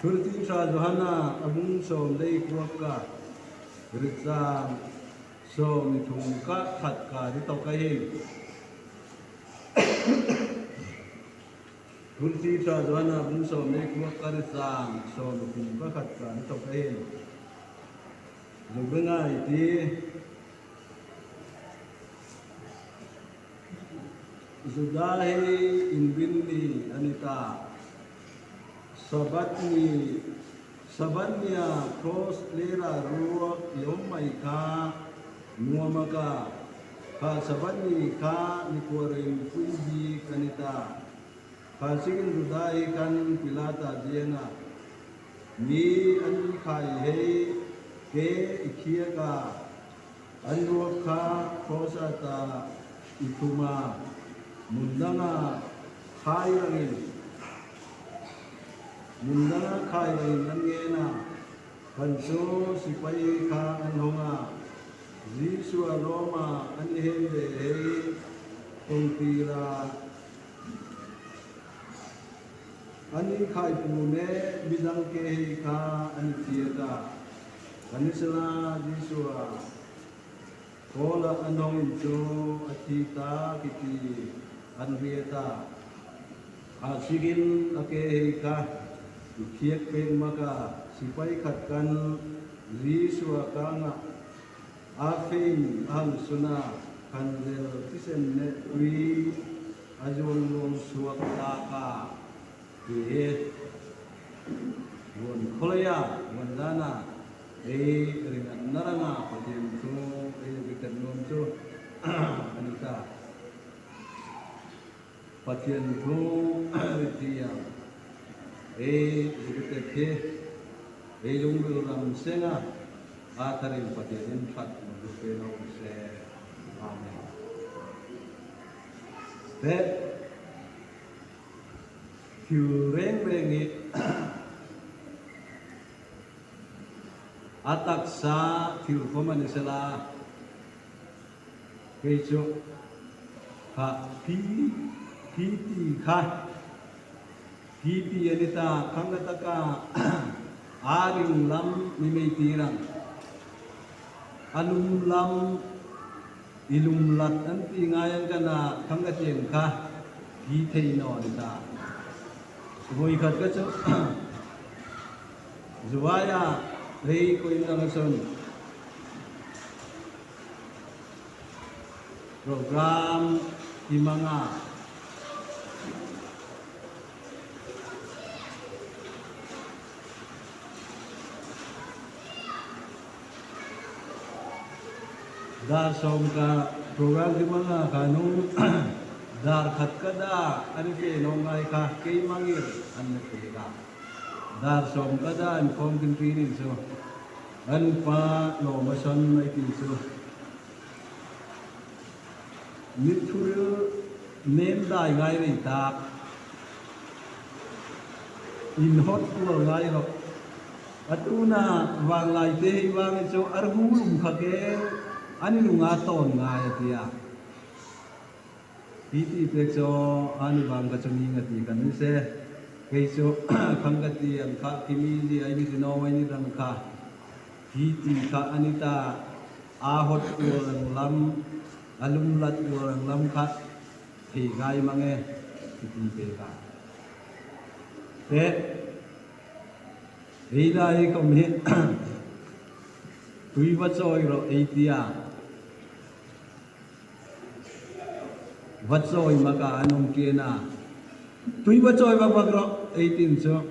Thulti sa Johanna abung som dei kuaka ritang som thung ka khat ka di to kai hi Thulti sa Johanna abung som dei kuaka ritang som thung ka khat ka di to kai hi Lubengai di Zudahi inbini anita Sabanya cross lera ruwa yomai ka nuamaka ka sabani ka nikuarin puji kanita ka sigin Zudahi kan pilata jena ni an khai hei ke ikia ka anwa ka cross ata ituma mundanga khai rangin Mundana khai nangena kanso sipai ka anhonga Jisu aroma anihende hei tongtira ani khai pune bidang ke hei ka anitieta kanisala Jisu a kola anhong inso atita kiti anrieta asigin ake hei ka Ikiak peng maka sipai katkan riswa kanga afin ang suna kanzel tisen net wi ajol long suak taka diet won kolaya wandana ringan naranga pajem tu bikan nom tu anita pajem tu ritiang Zikete lunggu lam senga atarin patirin fat mendukeno se amen. That kureng rengi atak sa kurkoman isela kejo ha piti kah Hipi yanita kangataka aring lam mimeitirang alum lam ilumlat anti ngayan kana kangatien ka hitei no nita sumoi kat kacho zuwaya rei ko indang son program himanga Dar som ka program di mga kanong dar khat kada ani ke nongai ka kay mangir an ka dar som kada an kom kin training so an pa no mason mai tin so mithur nem dai ngai ri ta in hot ko ngai ro atuna wang lai te wang so arhulum khake ani lunga ton nga ya piti pekso ani bang ka chumi ngati kan se keiso khangati an kha kimi ji ai ni no mai ni rang kha piti ka anita a hot urang lam alum lat urang lam kha thi gai mange piti pe ka te ridai kom hi tui va choi ro eitia Vatsoi maka anong kena tui vatsoi bak ro 18 so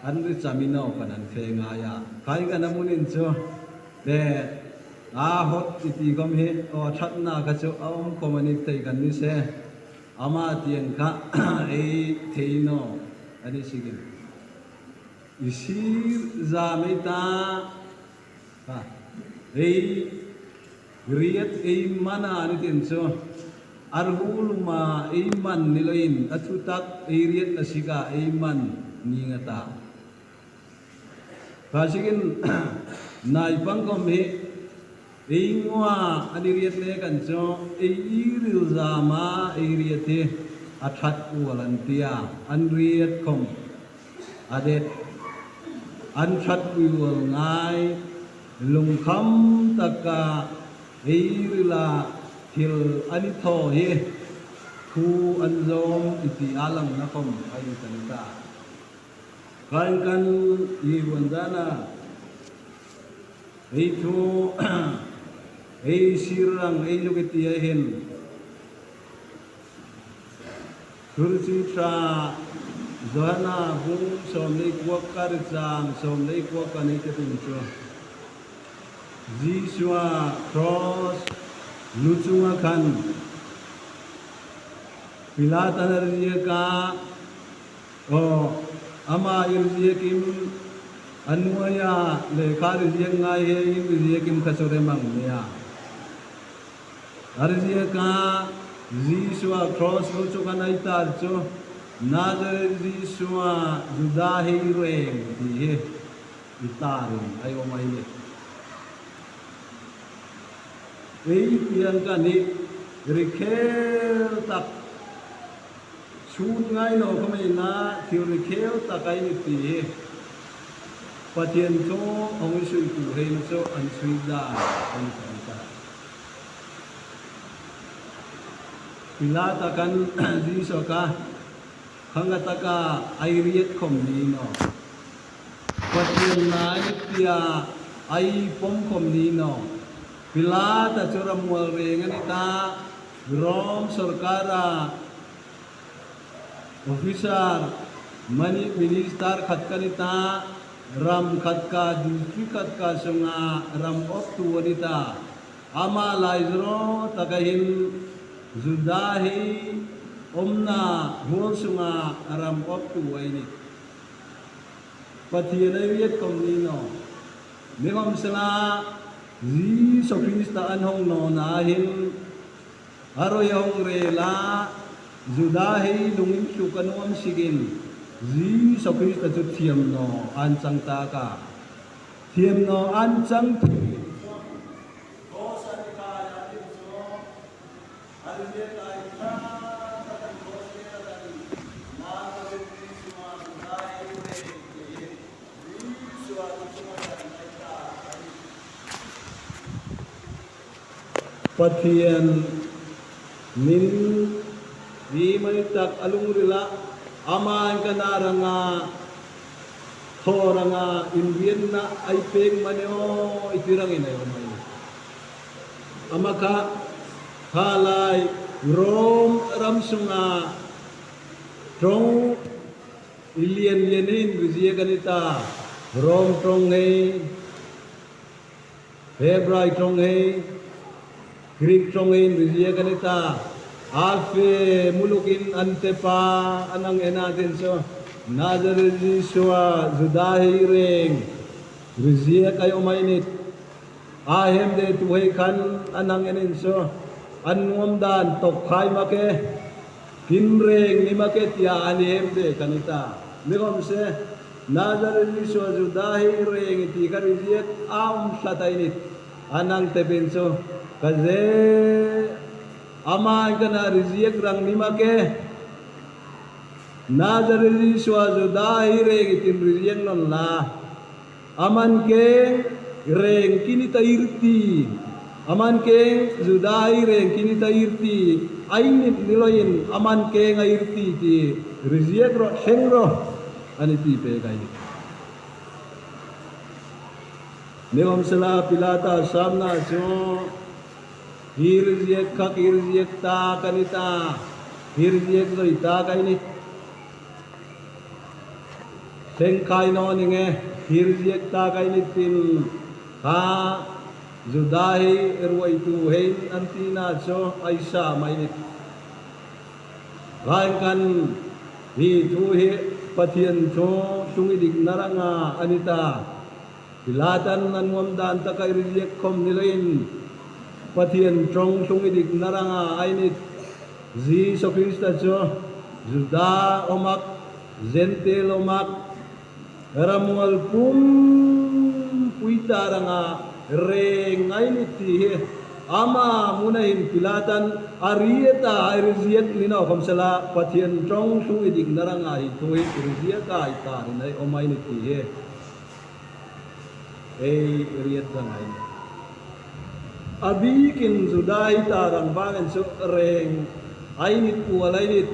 anri chamino kanan fe nga ya kai ka namunin so de a hot iti gom he o thatna ka so om community tai kan ni se ama tien ka theino ani sigin isir zamita ha Riyat mana ani tin so arhulma iman niloin atutak riyat nasika iman ningata kasigin naipang kami ingwa ani riyat ne kan so iril zama riyate athat walantia an riyat kom adet an chat wiwal ngai lung kham taka eirila til anitho he thu anzom iti alam nakom ay tanita kan iwandana ei thu ei sirang ei lugeti hen Kursi tra Zohana bung som lei kwak kar chang som lei kwak kanai te tung cho Jisua cross luchunga khan Pilata narjiya ka o ama irjiya kim anuaya lekha irjiya ngai he irjiya kim khasore mangnya arjiya ka Jisua cross luchunga nai tar cho Nazareth Jisua judahi reng di he itarin ayo mai ni ei pian ka ni rikher tak Chut ngai no kamay na theoretical takay ni ti patien to ang isui tu hay so ang suida ang kanta pilata kan di so ka hangataka ay riet kom ni no patien na tia ay pom kom ni no pilata churam wal rengan ita Rom sarkara officer mani minister khatkanita ram khatka district khatka sunga ram of tu wanita ama laizro takahin judahi omna hol sunga ram of tu waini pathianayet komnino ningom sala ji sokrista anhong no na hin aroyong rela Judahi lungin sukanuam sigin Ji sokrista tu thiam no ancang taka thiam no ancang thi Pathian min Di manitak alungurila aman kanaranga thoranga Indian na ay peng manyo itirangin ayo may amaka halay rom ramsunga trong ilian yenin biziya ganita rom trong hey Hebrai trong hey Greek trong hey biziya ganita Afe mulukin antepa anang enatin so Nazareth Jisua judahi reng rizia kayo mainit ahem de tuhay kan anang enin so anwam dan tokhay make kinreng ni make tia anihem de kanita nikom se Nazareth Jisua judahi reng iti ka rizia satainit anang tepin so kaze Ama kana riziek rang lima ke Nazareth Jisua judahi reng itin riziek non la aman ke reng kini ta irti aman ke judahi reng kini ta irti ainit niloyin aman ke nga irti ti riziek ro sengro aniti pe kai Newam sala pilata samna so Hirziek kak hirziek ta kanita hirziek zo ita kainit sengkai no ninge hirziek ta kainit tin ha judahi erwai tu hein antina so aisa mainit kan hi tu he pathian so tungidik naranga anita pilatan nanwam dan ta kai hirziek kom nilain Pathian trong tungidik naranga ainit Ji sokrista cho Juda omak Zentil omak Ramual pum Puita ranga Reng ainit tihe ama munahin pilatan arieta ariziet lino kamsala pathian trong su idik naranga itui rizia ka ita rinai omai ni tihe riet rangai abikin sudai tarang bangan su reng ainit pualainit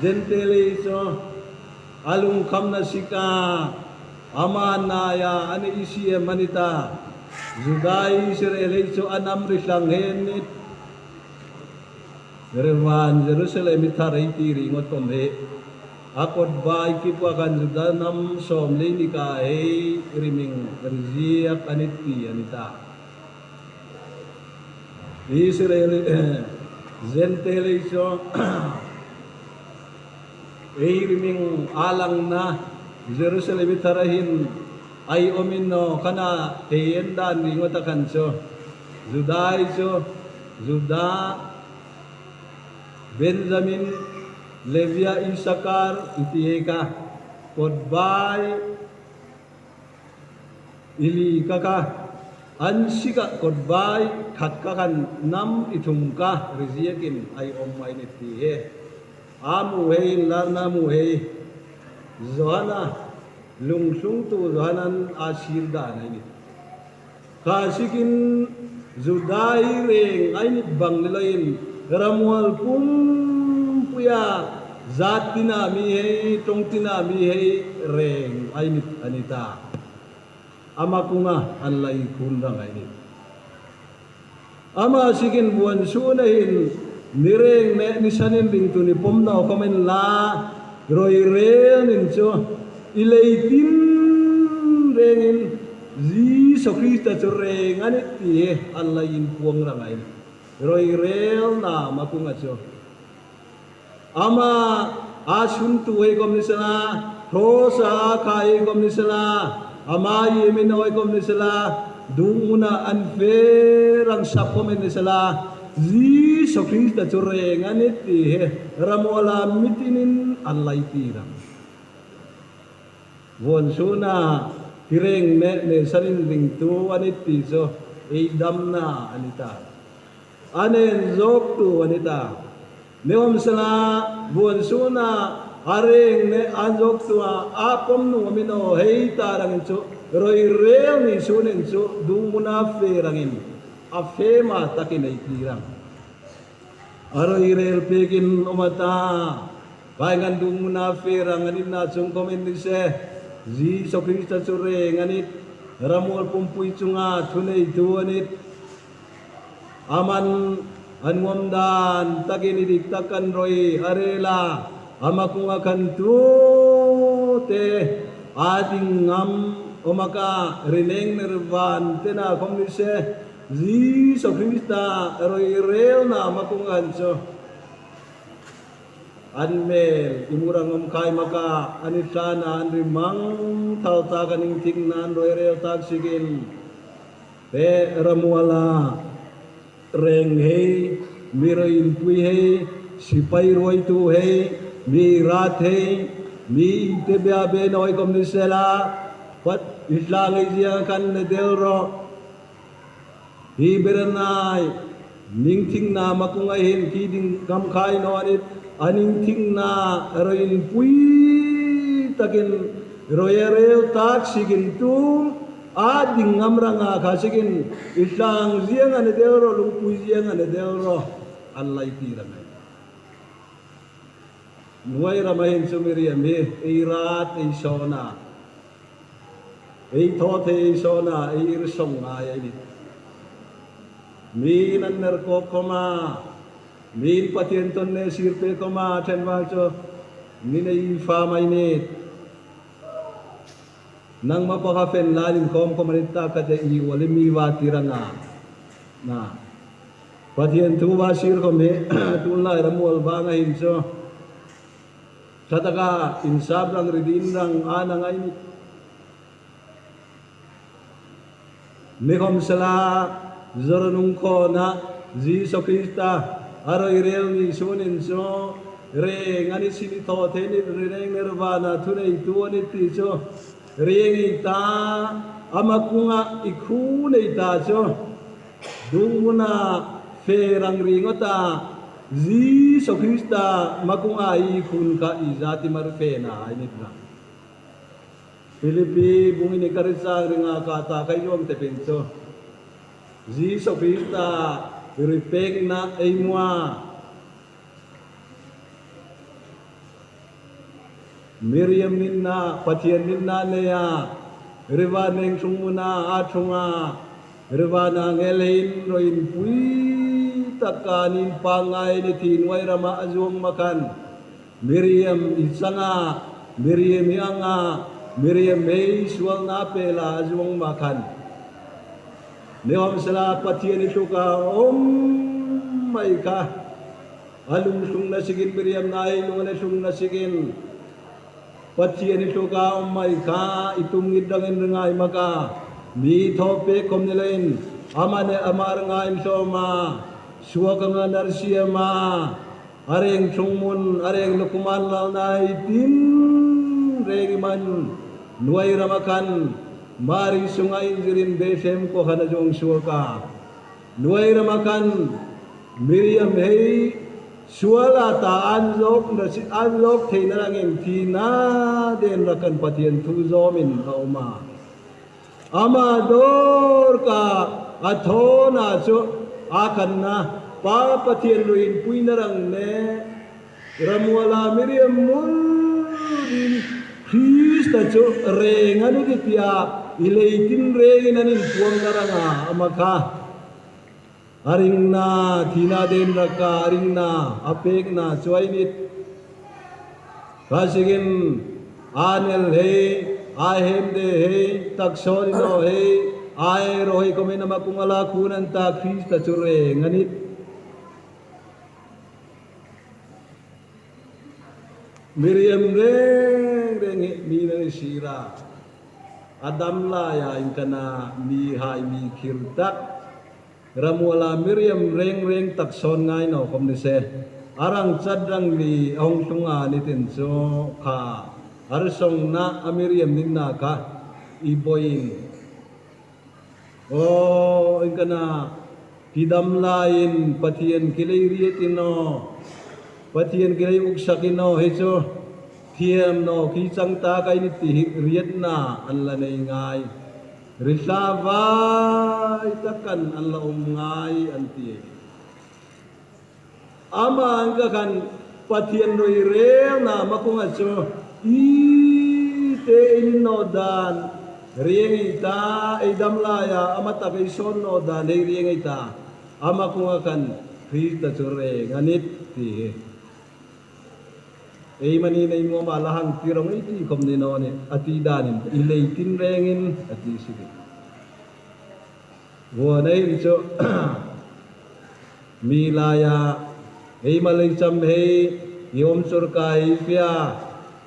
zentele so alung kamna sika amanaya ani isi manita Zudai Israel so anam risang henit Rewan Jerusalem itaray tiri ngot komhe akod ba ikipuakan Zudanam som linika riming riziak aniti anita Israel zentele so riming alang na Jerusalem itarahin ay omino kana teyendan ingotakan so Juda Benjamin Levia Isakar itiheka kodbay ili kaka ansika kodbay khatkakan nam itumka riziakin ay omay nitihe amuhey larnamuhey zohana lungsung tu zahanan asirda na ini kasikin Judai reng ainit bang nilain ramual pum puya zat tinami hei tong tinami hei reng ainit anita ama kunga anlai kundang ainit ama sikin buan sunahin nireng ne nisanin bingtu ni pomna komen la roi renin so ilaitin rengin Yesus Kristus reng anit tihe alayin puang rangain roi rel na makungatso ama asun tuwe komisala rosa kai komisala ama yemino komisala dumuna anferang sapomen nisala Yesus Kristus reng anit tihe ramola mitinin alaitirang Won suna tireng ne sanin ring tu anit tiso damna anita anen zok tu anita neom sala won suna areng ne anjok tu apom nu amino hei tarang chu roi rel ni sunen chu dumuna ferangin afema takin ai tirang aroi rel pegin omata baingan dumuna ferang anin na chung komen ni se Yesus Kristus sore nganit ramol pumpui cunga tunai tuanit aman anwamdan tagini diktakan roi arela amakung akan tu te ading ngam omaka rineng nirvan tena komise Yesus Kristus roi rel na amakung anso anmel imurang kai maka anisana anrimang tauta kaning tingnan roere tag sigin pe ramuala reng hei miroin pui hei sipai roi tu hei mi rat hei mi tebia be noi kom nisela pat islangai dia kan nedelro hi beranai ningting na makungai hin kiding kam kai no anit aning ting na roin pui takin royerel tak sigin tum ading ngamranga kasigin isang ziang ane deuro lung pui ziang ane deuro alai tirangai nuai ramahin sumiriam he irat isona thot isona irsong ayai min anner ko koma min patienton ne sirpe koma tenwalcho ninai famai net nang mapakafen lalim kom komanita kate iwali mi watiranga na patien tu wasir kome tulna ramual banga himso sataka insab lang ridinrang anang ainit mekom sala zoranung ko na Yesus Kristus aroi rel ni sunin so re ngani sini to teni re nirvana tunai tuani ti so re ita amakunga ikune ita so dung muna fe rang ringota Jesus Krista makunga I kun ka izati marufe na ini na Filipi bungin ikarisa ringa kata kayong tepinso Jesus Krista iripeng na imwa Miriam minna patian minna neya rivaneng sungmuna atunga rivana ngelhin roin pui takanin pangai ni tinwai rama azung makan Miriam isanga Miriam yanga Miriam mei sual napela azung makan Neom sala patian itu ka mai ka alung sung nasigin Miriam nai lung sung nasigin patian itu ka mai ka itung idangin rengai maka mi thope kom nilain amane amar ngai soma suwakanga narsiyama areng sungmun areng lukuman lalnai tin regiman nuai ramakan mari sungai jirin besem ko kana jong suwaka nuai ramakan Miriam hei suala ta anlok nasi anlok teinarangin tina den rakan patian tu zomin nauma amador ka athona so akan na papatian luin puinarang ne ramuala Miriam murin Krista cho rengani kitia ileitin renganin puang naranga amaka aring na tina den raka aring na apek na chuainit kasigin anel he ahem de he taksori no he ai rohi kami nama kungala kunan ta Krista chure nganit Miriam reng mina sira Adam la ya inkana mi hai mi kirtak ramuala Miriam reng takson ngai no kom se arang chadrang li ong sunga nitin so kha arsong na Miriam ninna ka iboing oh ingkana kidam lain patian kilay rietino patian kilay uksakino hecho thiam no kisang ta kay niti riet na anla nay ngay risava itakan anla ngay anti ama angkakan patian no irel na makungacho ite inodan rieng ita idam laya amata kay sono da nei rieng ita ama kungakan Krista chure nganit ti ei manina imo malahang tirong iti kom dinone ati danin ileitin rengin ati sige wo nei so milaya ei malay cham hei yom surkai pia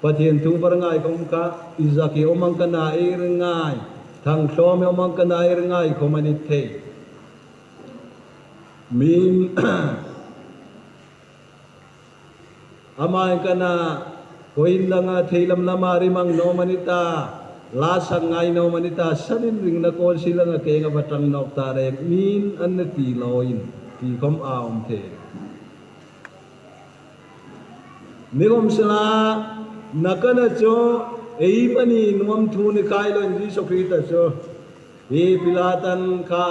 patien tu barangai kong ka izaki omang kana irengai thang some omang kana irengai komanite min amay kana koin langa theilam lamari mang no manita lasang ngai no manita sanin ring na ko sila nga kenga batang nok tarek min anati loin ti kom aom the nigom sila nakana cho ei mani nuam thu ni kai lon ji sokrita cho e pilatan ka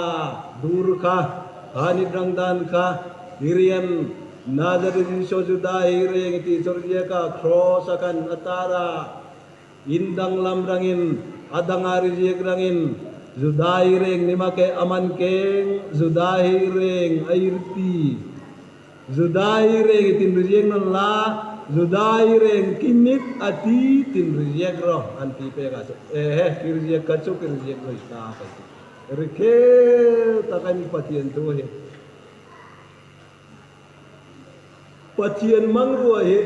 dur ka ani drangdan ka irian nazar ji so juda ire ti sorje ka cross akan atara indang lamrangin adangari je grangin judai reng nimake aman keng judai reng airti judai reng tin rejeng non la Zudai reng kinit ati tin rejek roh anti pega kirjek kacu kirjek roh ista apa reke takani patien tu he patien mangru he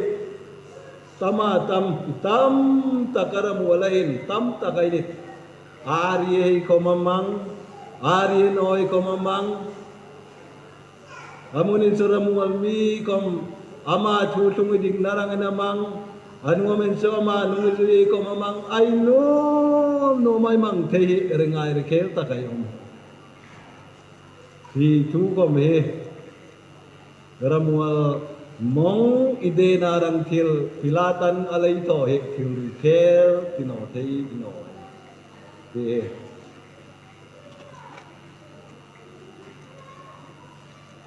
tama tam takaram walain tam takainit ari komamang ari noi komamang amunin suramu almi kom ama chusung idik narang namang anu men so ma nu ko mamang ai no mai mang the rengai rekel ta kayong thì thu có mê ramual mong ide na rang thil pilatan alay to he thil khel tino thei tino thì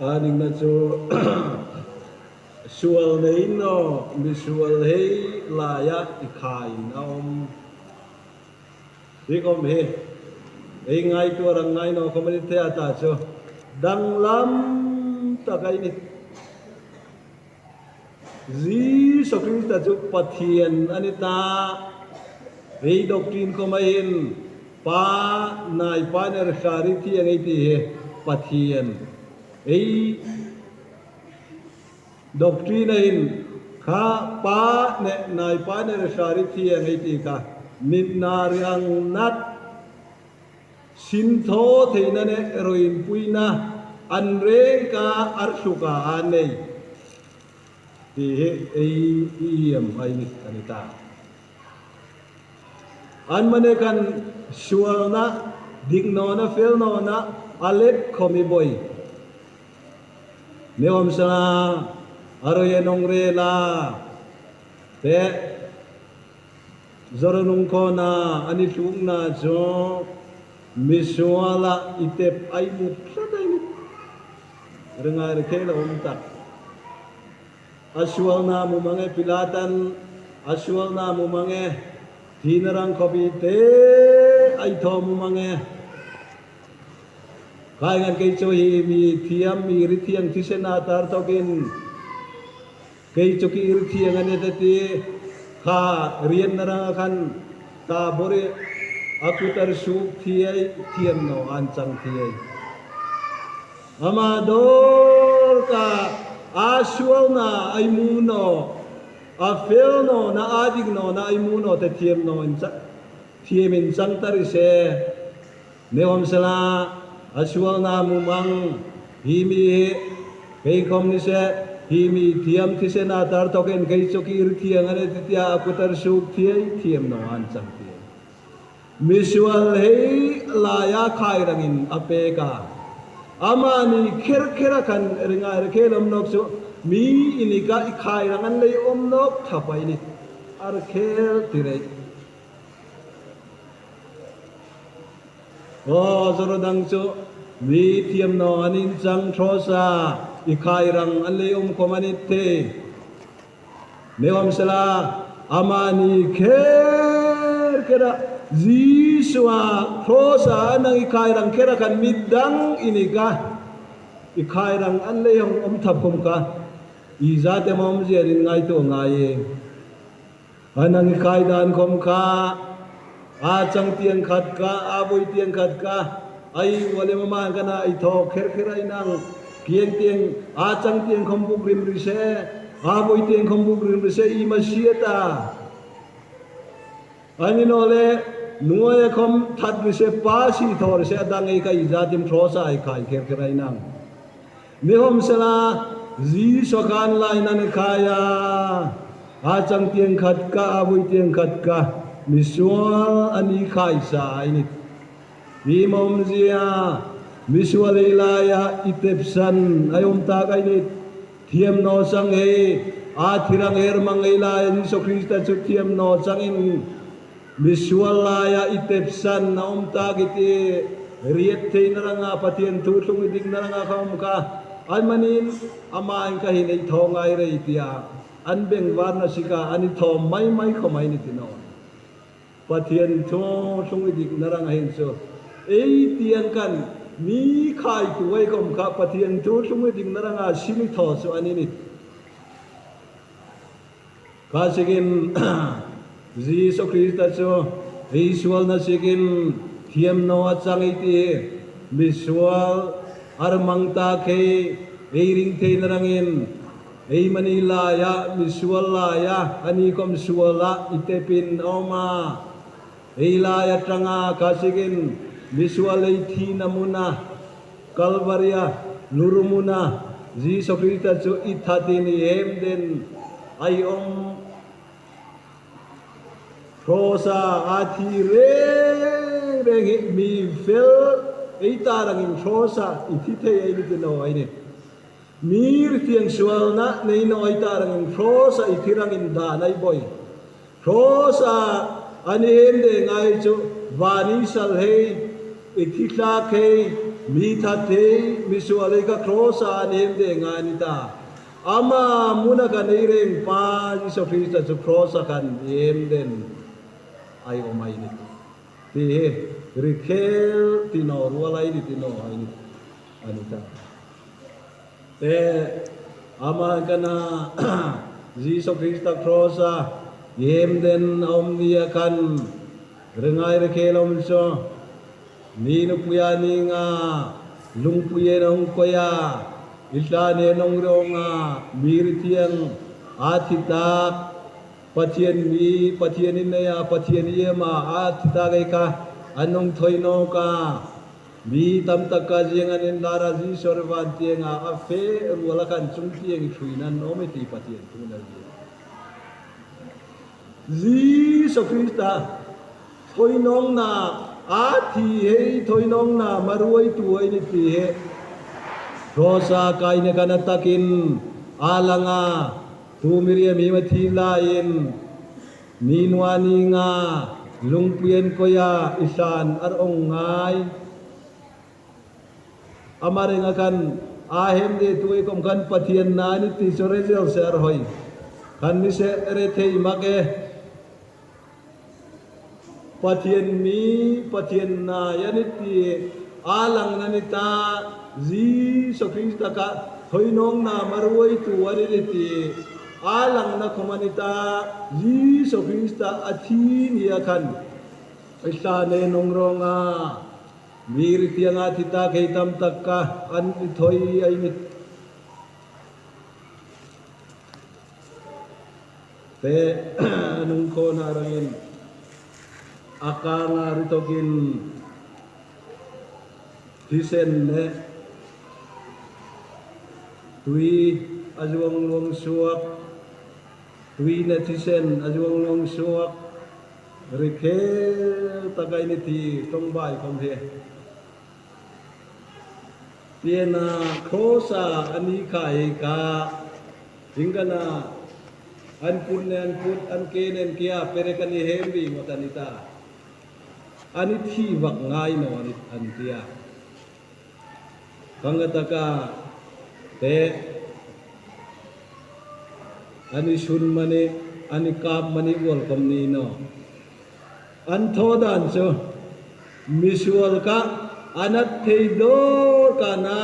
aning na chu sual nei no mi sual hei la ya ikhai naom đi com he ei ngai tu rang ngai no community ata chu dang lam ta kai ni zi so Krista chu pathian anita ei doctrine ko mai pa nai pa ner khari thi ngai ti he pathian ei doctrine in kha pa ne nai pa ner khari thi ngai ti ka min na riang nat sin tho theina ne eroin puina an re ka arsuka anei thì ei iam ai ni anita an mane kan sual na digno na fel no na alek khomi boy neom sana aroye nongre la te zoronung ko na ani tung na jo misuala itep ai mut sadai ni rengai rekela tak aswal na mumange pilatan aswal na mumange hinarang kopite ai tho mumange kai ngan kai cho hi mi thiam mi rithiang thisena tar tokin kai choki rithiang ane tati kha rian narang khan ta bore akutar suk thiai thiam no anchang thiai amador ka aswal na ai muno a fel no na adik no na ai muno te thiam no thiam in chang tari se neom sala aswal na mumang himi kai kom ni se himi thiam thise na tar token kai choki ir thiang ane titia akutar suk thiai thiam no an chang thiai misual hei laya khai rangin apeka amani kher khera kan ringa rekhelom nok so mi inika ikhai rangan lei om nok thapai ni ar khel tire o zorodang chu mi thiam no anin chang thosa ikhai rang an lei om komani te meom sala amani kher khera Jiswa thosa nang ikai rang kera kan midang inika ikai rang an le hong om thap kom ka iza te mom jerin ngai to ngai anang ikai dan kom ka a chang tiang khat ka a boi tiang khat ka ai wale mama kana ai tho kher kher ai nang kieng tiang a chang tiang khom buk rim ri se a boi tiang khom buk rim ri se I ma sieta ani no le nuaya kom that mi se pa si thor se dang ei kai zatim thosa ai khai kher kher ai nang mi hom sala ji so kan lai nan khaya a chang tieng khat ka a bui tieng khat ka mi sual ani khai sa ai ni mi mom zia mi sual la ya itepsan ai om ta kai ni thiam no sang he a thirang her mang ei la ni so krista chu thiam no sang in Misualaya itepsan na umtagiti riet tay naranga patien tutong idig naranga kamka almanin amain kahin ay thongay reitia anbeng varna sika ani thom may kamay ni tinon patien tutong idig naranga hinso ay tiyan kan mi khai tuway kamka patien tutong idig naranga simi thoso aninit kasigin Jesus Christa so visual na sigin thiam no achang iti visual armang ta ke eiring the narangin ei manila ya visual la ya ani kom suala itepin oma ei la ya tranga kasigin visual ei thi namuna kalvaria lurumuna Jesus Christa so ithatini em den ai om Rosa ati re mi fel ei tarangin thosa ithi thei ai ni no ai ni mir tiang sual na nei no ai tarangin thosa ithirangin da nai boy thosa ani em de ngai chu vani sal hei ikithla khei mi tha thei mi sual ai ka thosa ani em de ngai ni ta ama muna kan ireng pa Jesus Christ chu thosa kan em den ai o mai ni ti rikel tino rualai di tino ini anita te ama kana Jesus Christ crossa yem den omnia kan rengai rekelom so ninu puyani nga lungpuye nong koya ilane nong ronga miritiang atitak patien mi patien inaya patien yema atitak ka anong thoino ka mi tam taka jengan in lara ji sorvan tienga afe ruala kan chung tieng thuinan ometi patien tuna ji so krista thoinong na a thi hei thoinong na maruai tuai ni ti he rosa kaine kana takin alanga tumiria mi mathi lain minwani nga lungpien koya isan arong ngai amare nga kan ahem de tuai kom kan pathian na ni ti sorejel ser hoi kan ni se rethei make pathian mi pathian na yani ti alang na ni ta ji so krista ka hoinong na maruai tu wari ti alang na komanita ji so krista athi ni akan isane nongronga mir tianga tita keitam takka an thoi ai ni te nung ko na rangin akanga ritogin disen ne tui ajuang long suak tui na disen ajuang long suak rikel tagay ni ti tong bai kom he tiena khosa ani khai ka hingana an pun an kenen kia perekani hembi matanita ani thi wak ngai no ani an tia kangataka te ani sun mani ani kap mani wol kom ni no an thodan so misual ka anat theidor kana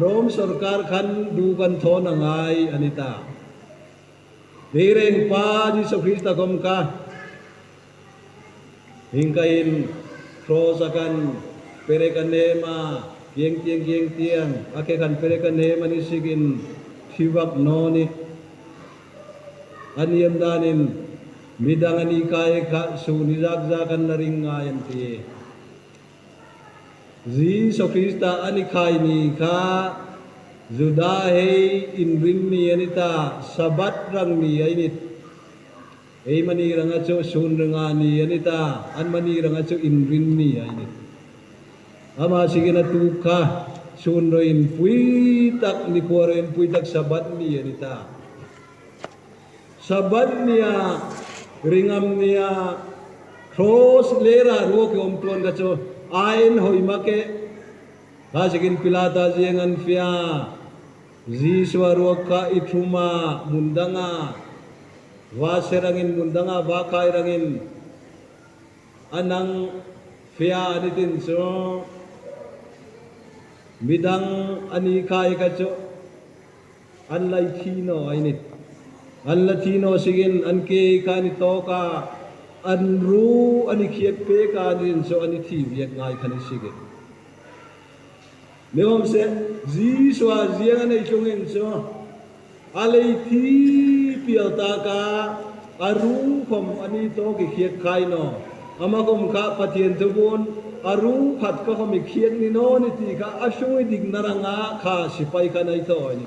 rom sarkar khan du kan thona ngai anita direng pa Jesus Krista kom ka hingkain krosakan perekanema yeng tiang ake kan perekanema ni sigin thiwak noni aniyam danin midangani kai ka sunizak zakan naringayan ti Jesus Krista ani khai ni ka Judahe inrin ni anita sabat rang ni ainit ei mani ranga cho sun ranga ni anita an mani ranga cho inrin ni ainit ama sigina tuka sun roin puitak ni kuarin puitak sabat ni anita sabat niya ringam niya cross lera ro ke om tuan ka cho ain hoi make kasigin pilata jengan fia Ziswa ka ituma mundanga waserangin mundanga bakairangin anang fia anitin so midang ani kai kacho anlai thino ainit anla thino sigin anke kani toka anru ani khiek pe ka din so ani thi viet ngai khani sigin Nếu hôm sẽ dí xóa riêng này chung hình cho alay thi pial ta ka aru khom ani to ki khiek khai no ama kom ka pathian thubun aru khat ka khom khiek ni no ni ti ka asung dig naranga kha sipai ka nai to ni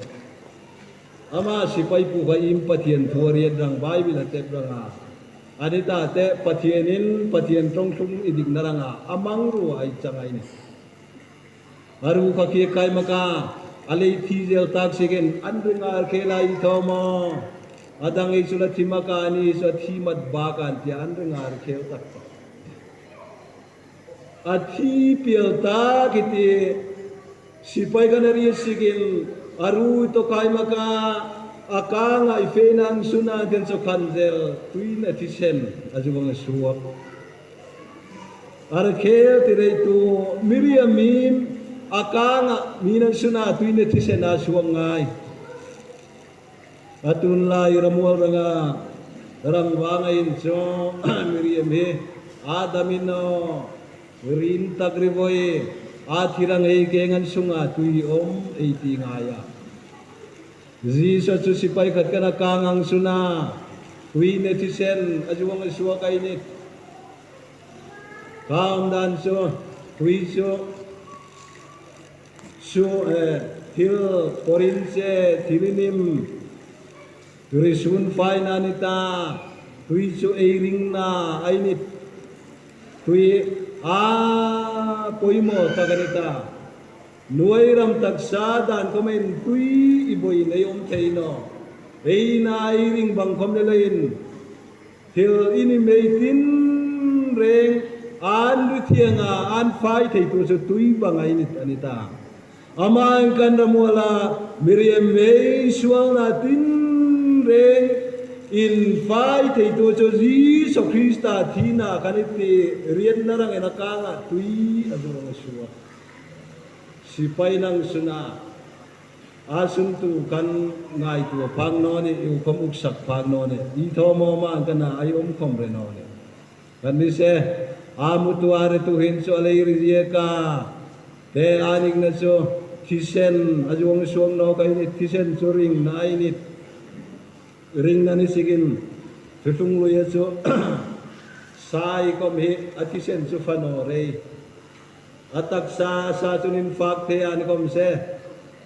ama sipai pu ka im pathian thuariat rang bible te ranga adita te pathianin pathian tong sung idig naranga amang ru ai changai ni aru kaki kai maka alei tijel tak sigen andringar kela itomo adang isula timaka ani sa timat bakan ti andringar kel tak ati pielta kiti sipai kanari sigil aru to kai maka akanga ifenang suna den so kanzel tuina tisen ajubang suwak arkel tirei tu miriamim akanga minan suna tuina tisen asuangai atun la iramual ranga rangwangain so miriam he adamino rinta griboy athirang ei kengan sunga tui om ei tingaya Jesus tu sipai kat kana kangang suna tui netisen ajuang suwa kainit kam dan so tui so hil porinse tilinim turisun fainanita tui so eiring na ainit tui poimo taganita nuairam taksadan komen tui iboi nei theino eina iring bangkom lelain til ini meitin reng an luthianga an fai thei tu so tui bangai nit anita amang kan ramula miriam mei sualna tin reng in fai thei tu so Jesus Christa thina kaniti rian narang enakanga tui adurang suwa sipai nang suna asun tu kan ngai tu pang no ni u kom uksak pang no ni I tho mo ma kana ai kom re no ni kan ni se amu tu are tu hin so lei ri ka te aning na so tisen ajung suang no kai ni tisen choring nai ni ring na ni sigin tutung lo ya so sai kom he atisen so fano re atak sa tunin fakte an kom se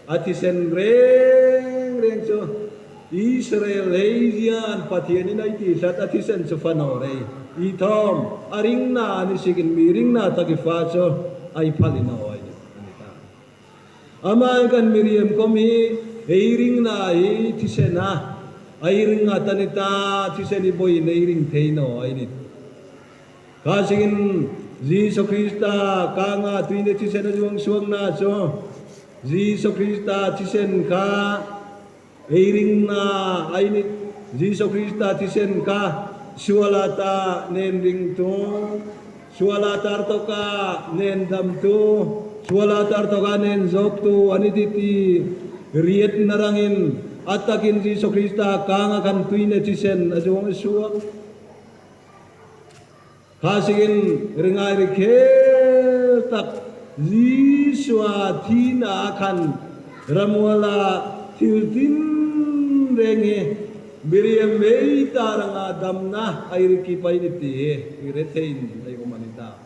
atisen reng so Israel Asian pathianin ai ti sat atisen so fanore I thom aring na ni sigin miring na tagifa so ai palino ai anita aman kan Miriam komi eiring na ai tisena airing na tanita tiseni boy neiring theino ai ni kasingin Jesus Christa kanga tuine tisen juang suang na so Jesus Christa tisen ka eiring na ainit Jesus Christa tisen ka sualata nen ring to sualata to ka nen dam to sualata to ka nen zok to anititi riet narangin atakin Jesus Christa kanga kan tuine tisen juang suang kasingin ringai rikel tak Yiswa thina akan ramuala tiltin renge Miriam mei taranga damna airiki painiti iretain ay kumanita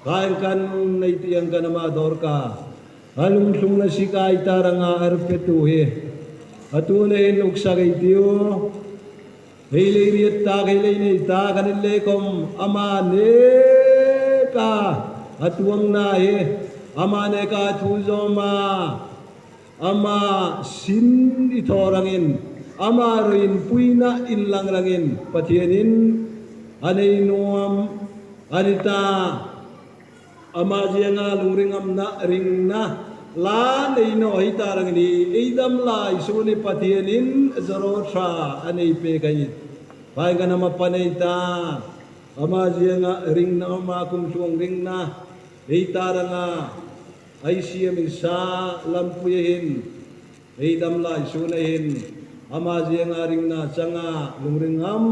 kain kan naitiang kanama dorka alungsung na sikay taranga arpetuhe atunain uksagay tiyo Hei riet ta hei ni ta kanile kom amane ka atuang na amane ka thuzoma ama sin itorangin ama rin puina inlangrangin patienin anei nuam anita ama jianga lungringam na ring na la nei no hitarang ni idam lai suni patienin zarotha anei pe kayit pai kana mapanita ama jianga ring na ama kum suang ring na hitaranga ai siam isa lampuyehin idam lai sunehin ama jianga ring na changa lungringam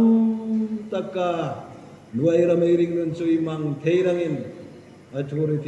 taka nuai ramai ring nun sui mang theirangin authority